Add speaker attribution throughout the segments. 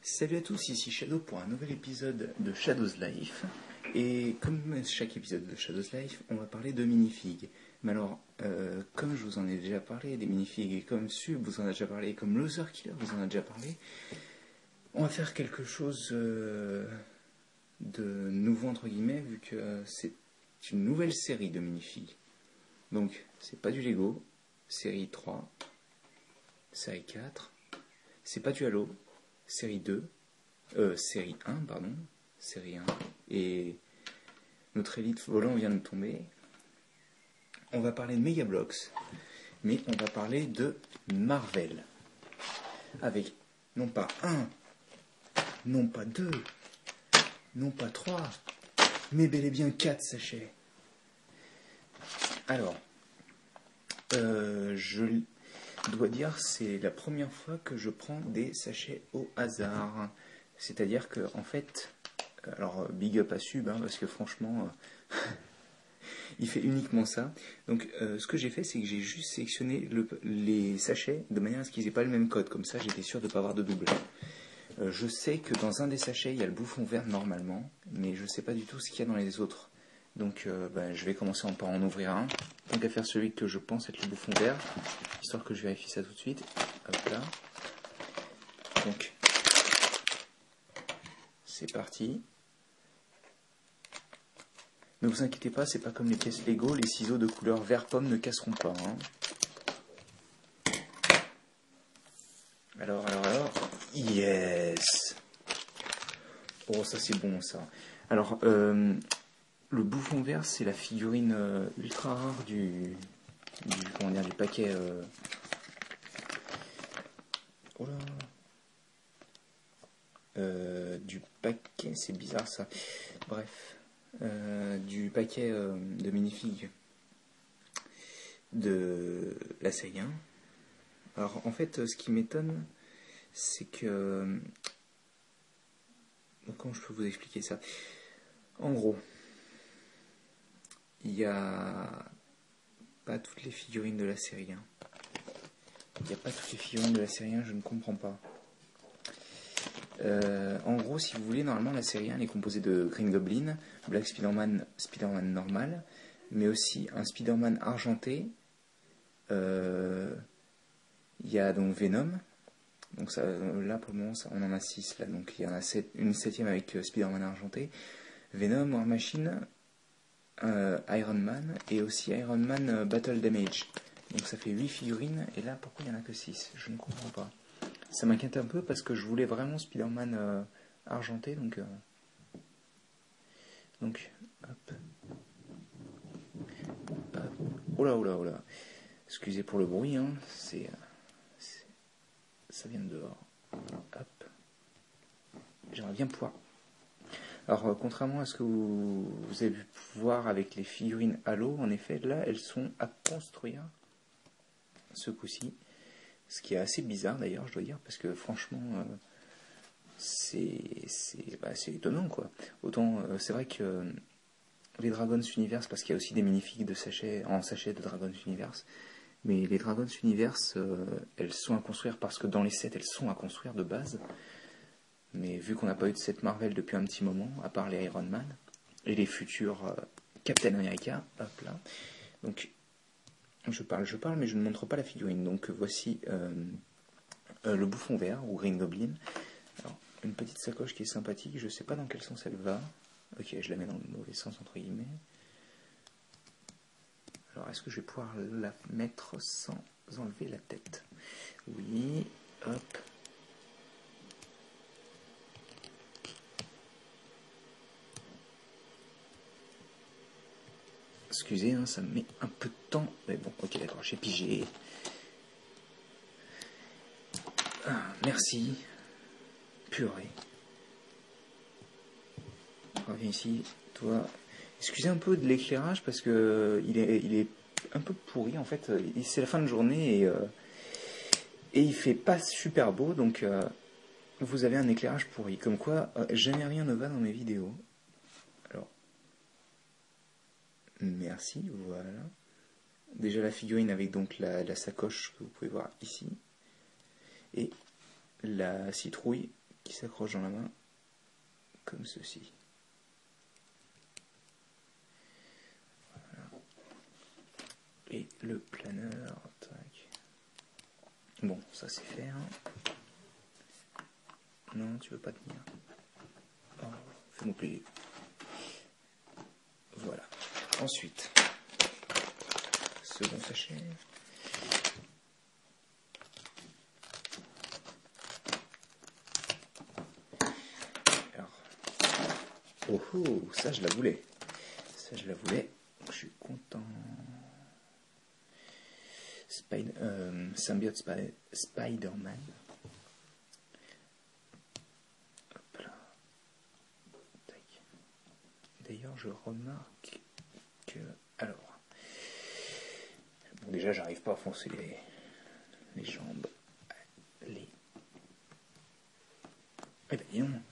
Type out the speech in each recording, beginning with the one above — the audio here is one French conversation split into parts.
Speaker 1: Salut à tous, ici Shadow pour un nouvel épisode de Shadow's Life. Et comme chaque épisode de Shadow's Life, on va parler de minifigs. Mais alors, comme je vous en ai déjà parlé des minifigs, et comme Sub vous en a déjà parlé, et comme Loser Killer vous en a déjà parlé, on va faire quelque chose de nouveau entre guillemets, vu que c'est une nouvelle série de minifigs. Donc, c'est pas du Lego, série 3, série 4, c'est pas du Halo, série 2, série 1, pardon, série 1, et notre élite volant vient de tomber. On va parler de Megablox, mais on va parler de Marvel, avec non pas 1, non pas 2, non pas 3, mais bel et bien 4 sachets. Alors, je dois dire, c'est la première fois que je prends des sachets au hasard. C'est-à-dire que, en fait, alors big up à Sub, hein, parce que franchement, il fait uniquement ça. Donc, ce que j'ai fait, c'est que j'ai juste sélectionné les sachets de manière à ce qu'ils n'aient pas le même code. Comme ça, j'étais sûr de ne pas avoir de double. Je sais que dans un des sachets, il y a le bouffon vert normalement, mais je ne sais pas du tout ce qu'il y a dans les autres. Donc, je vais commencer par en ouvrir un. Tant qu'à faire celui que je pense être le bouffon vert, histoire que je vérifie ça tout de suite. Hop là. Donc, c'est parti. Ne vous inquiétez pas, c'est pas comme les pièces Lego, les ciseaux de couleur vert pomme ne casseront pas. Hein. Alors, yes. Oh, ça c'est bon ça. Alors, le bouffon vert, c'est la figurine ultra rare du paquet. Oh là. Du paquet, c'est bizarre ça. Bref. Du paquet de minifigs de la série 1. Alors en fait, ce qui m'étonne, c'est que... Comment je peux vous expliquer ça? En gros, il n'y a pas toutes les figurines de la série 1. Il n'y a pas toutes les figurines de la série 1, je ne comprends pas. En gros, si vous voulez, normalement la série 1 elle est composée de Green Goblin, Black Spider-Man, Spider-Man normal, mais aussi un Spider-Man argenté. Il y a donc Venom. Donc ça, là pour le moment on en a 6 là, donc il y en a une 7ème avec Spider-Man argenté, Venom, War Machine, Iron Man et aussi Iron Man Battle Damage. Donc ça fait 8 figurines et là pourquoi il n'y en a que 6? Je ne comprends pas. Ça m'inquiète un peu parce que je voulais vraiment Spider-Man argenté, donc hop. Oh là. Excusez pour le bruit, hein, ça vient de dehors. Hop. J'aimerais bien pouvoir. Alors, contrairement à ce que vous avez pu voir avec les figurines Halo, en effet, là, elles sont à construire ce coup-ci. Ce qui est assez bizarre d'ailleurs, je dois dire, parce que franchement, c'est étonnant, quoi. Autant, c'est vrai que les Dragon's Universe, parce qu'il y a aussi des minifigs en sachet de Dragon's Universe, mais les Dragon's Universe, elles sont à construire parce que dans les sets, elles sont à construire de base. Mais vu qu'on n'a pas eu de set Marvel depuis un petit moment, à part les Iron Man et les futurs Captain America, hop là. Donc, je parle, mais je ne montre pas la figurine. Donc, voici le bouffon vert ou Green Goblin. Alors, une petite sacoche qui est sympathique. Je ne sais pas dans quel sens elle va. Ok, je la mets dans le mauvais sens, entre guillemets. Alors, est-ce que je vais pouvoir la mettre sans enlever la tête? Oui, hop. Excusez, hein, ça me met un peu de temps. Mais bon, ok, d'accord, j'ai pigé. Ah, merci. Purée. Reviens ici, toi. Excusez un peu de l'éclairage parce que il est un peu pourri en fait. C'est la fin de journée et il fait pas super beau, donc vous avez un éclairage pourri. Comme quoi, jamais rien ne va dans mes vidéos. Alors, merci, voilà. Déjà la figurine avec donc la sacoche que vous pouvez voir ici. Et la citrouille qui s'accroche dans la main, comme ceci. Voilà. Et le planeur, tac. Bon, ça c'est fait. Hein. Non, tu veux pas tenir. Oh, fais-moi plaisir. Voilà. Ensuite, second sachet. Alors, oh, ça je la voulais. Ça je la voulais. Je suis content. Symbiote Spider-Man. Hop là. Tac. D'ailleurs, je remarque que... Alors... Bon, déjà, j'arrive pas à foncer les jambes. Eh ben, dis donc.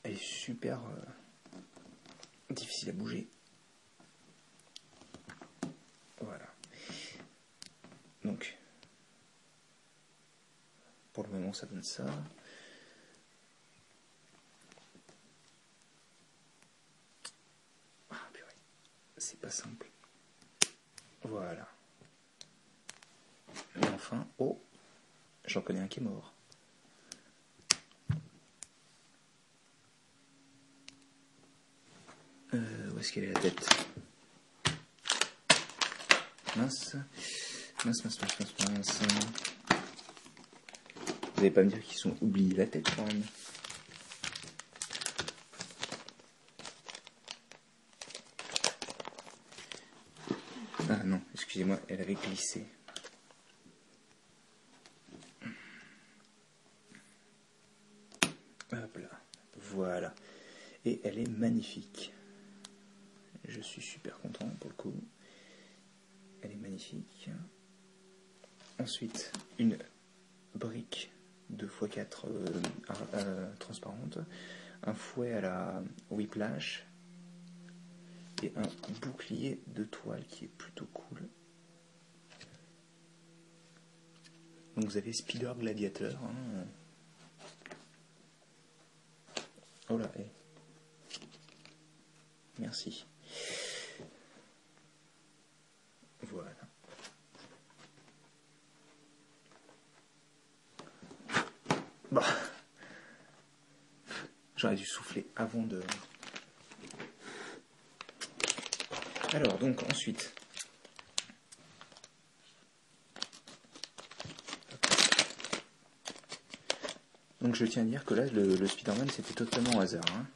Speaker 1: Elle est super difficile à bouger. Voilà. Donc, pour le moment, ça donne ça. Ah, purée. C'est pas simple. Voilà. Et enfin, oh, j'en connais un qui est mort. Où est-ce qu'elle est la tête? Mince. Mince. Vous n'allez pas me dire qu'ils sont oubliés la tête quand même. Ah non, excusez-moi, elle avait glissé. Hop là, voilà. Et elle est magnifique. Je suis super content pour le coup. Elle est magnifique. Ensuite, une brique 2x4 transparente. Un fouet à la Whiplash. Et un bouclier de toile qui est plutôt cool. Donc vous avez Spider Gladiator. Hein. Oh là, hey. Merci. Voilà. Bah. J'aurais dû souffler avant de... Alors, donc, ensuite... Donc, je tiens à dire que là, le Spider-Man, c'était totalement au hasard. Hein.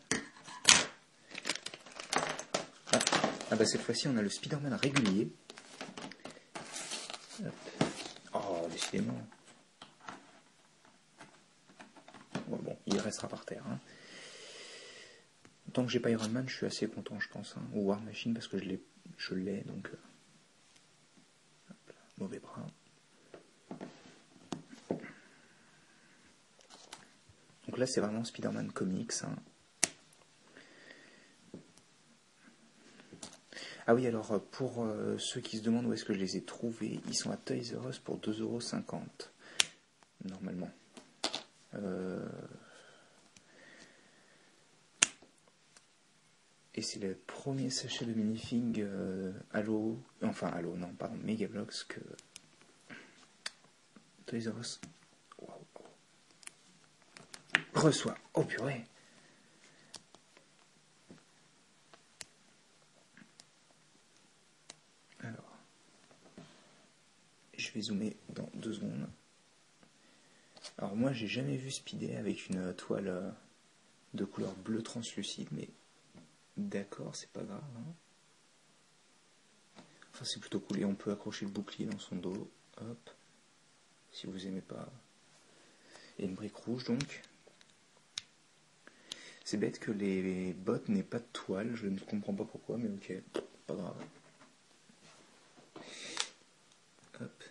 Speaker 1: Ah bah, cette fois-ci, on a le Spider-Man régulier. Hop. Oh, décidément. Bon, il restera par terre. Hein. Tant que j'ai pas Iron Man, je suis assez content, je pense. Hein. Ou War Machine, parce que je l'ai, donc... Hop là, mauvais bras. Donc là, c'est vraiment Spider-Man Comics. Hein. Ah oui, alors, pour ceux qui se demandent où est-ce que je les ai trouvés, ils sont à Toys R Us pour 2,50 €. Normalement. Et c'est le premier sachet de minifig Halo, non, pardon, Megablox que Toys R Us reçoit. Oh purée! Alors, je vais zoomer dans 2 secondes. Alors moi, j'ai jamais vu Speedy avec une toile de couleur bleu translucide, mais d'accord, c'est pas grave. Hein. Enfin, c'est plutôt cool et on peut accrocher le bouclier dans son dos. Hop, si vous aimez pas. Et une brique rouge donc. C'est bête que les bottes n'aient pas de toile, je ne comprends pas pourquoi, mais ok, pas grave. Hop,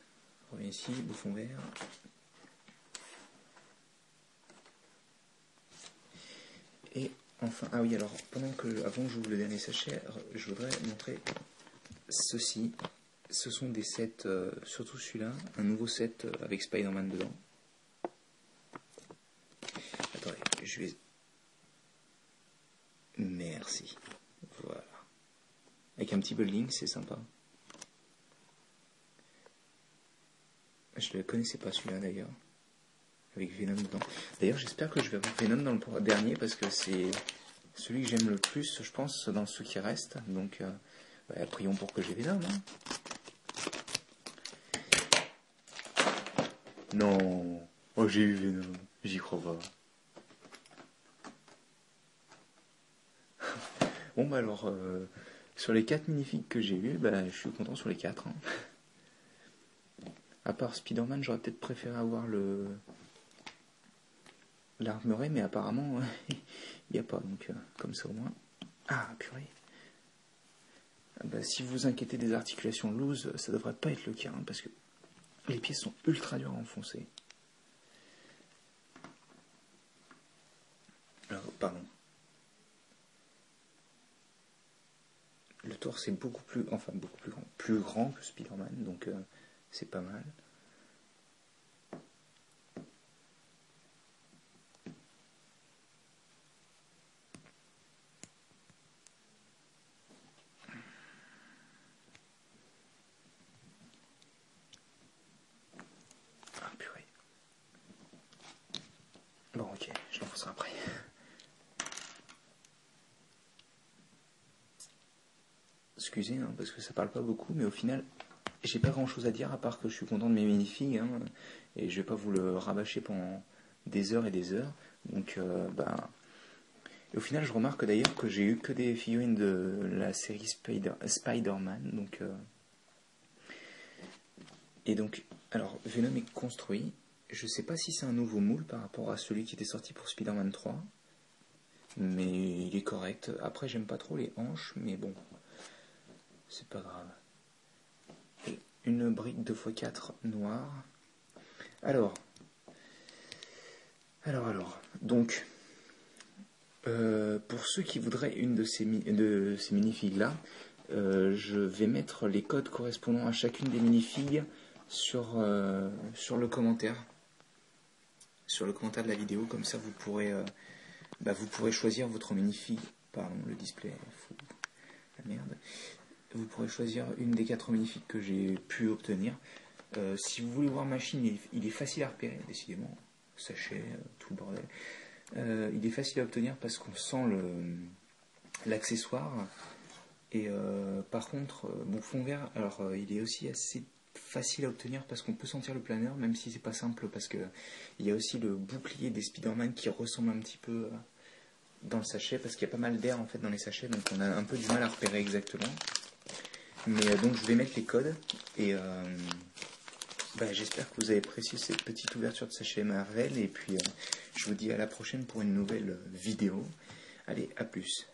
Speaker 1: on revient ici, bouffon vert. Et enfin, ah oui, alors, avant que j'ouvre le dernier sachet, je voudrais montrer ceci. Ce sont des sets, surtout celui-là, un nouveau set avec Spider-Man dedans. je vais... Merci. Voilà. Avec un petit building, c'est sympa. Je ne le connaissais pas celui-là d'ailleurs. Avec Venom dedans. D'ailleurs, j'espère que je vais avoir Venom dans le dernier parce que c'est celui que j'aime le plus, je pense, dans ceux qui restent. Donc, prions pour que j'ai Venom. Hein. Non. Oh, j'ai eu Venom. J'y crois pas. Bon, bah alors, sur les 4 minifigs que j'ai eu, je suis content sur les 4. Hein. À part Spider-Man, j'aurais peut-être préféré avoir l'armeret, mais apparemment, il n'y a pas. Donc, comme ça au moins. Ah, purée. Si vous vous inquiétez des articulations loose, ça devrait pas être le cas, hein, parce que les pièces sont ultra dures à enfoncer. Alors, pardon. Le torse est beaucoup plus grand. Plus grand que Spider-Man, donc c'est pas mal. Ah purée. Bon ok, je l'enfoncerai après. Excusez, hein, parce que ça parle pas beaucoup, mais au final, j'ai pas grand chose à dire à part que je suis content de mes minifigs, hein, et je vais pas vous le rabâcher pendant des heures et des heures. Donc, et au final, je remarque d'ailleurs que j'ai eu que des figurines de la série Spider-Man. Donc, et donc, alors, Venom est construit. Je sais pas si c'est un nouveau moule par rapport à celui qui était sorti pour Spider-Man 3. Mais il est correct. Après, j'aime pas trop les hanches, mais bon. C'est pas grave. Et une brique 2x4 noire. Alors. Donc, pour ceux qui voudraient une de ces minifigs là, je vais mettre les codes correspondant à chacune des minifigs sur le commentaire. Sur le commentaire de la vidéo, comme ça vous pourrez choisir votre minifig. Pardon, le display est fou. La merde. Vous pourrez choisir une des 4 minifigs que j'ai pu obtenir. Si vous voulez voir ma machine, il est facile à repérer, décidément. Sachet, tout le bordel. Il est facile à obtenir parce qu'on sent l'accessoire. Et par contre, mon fond vert, alors il est aussi assez facile à obtenir parce qu'on peut sentir le planeur, même si c'est pas simple, parce que il y a aussi le bouclier des Spider-Man qui ressemble un petit peu dans le sachet, parce qu'il y a pas mal d'air en fait dans les sachets, donc on a un peu du mal à repérer exactement. Mais donc je vais mettre les codes et j'espère que vous avez apprécié cette petite ouverture de sachet Marvel, et puis je vous dis à la prochaine pour une nouvelle vidéo. Allez, à plus.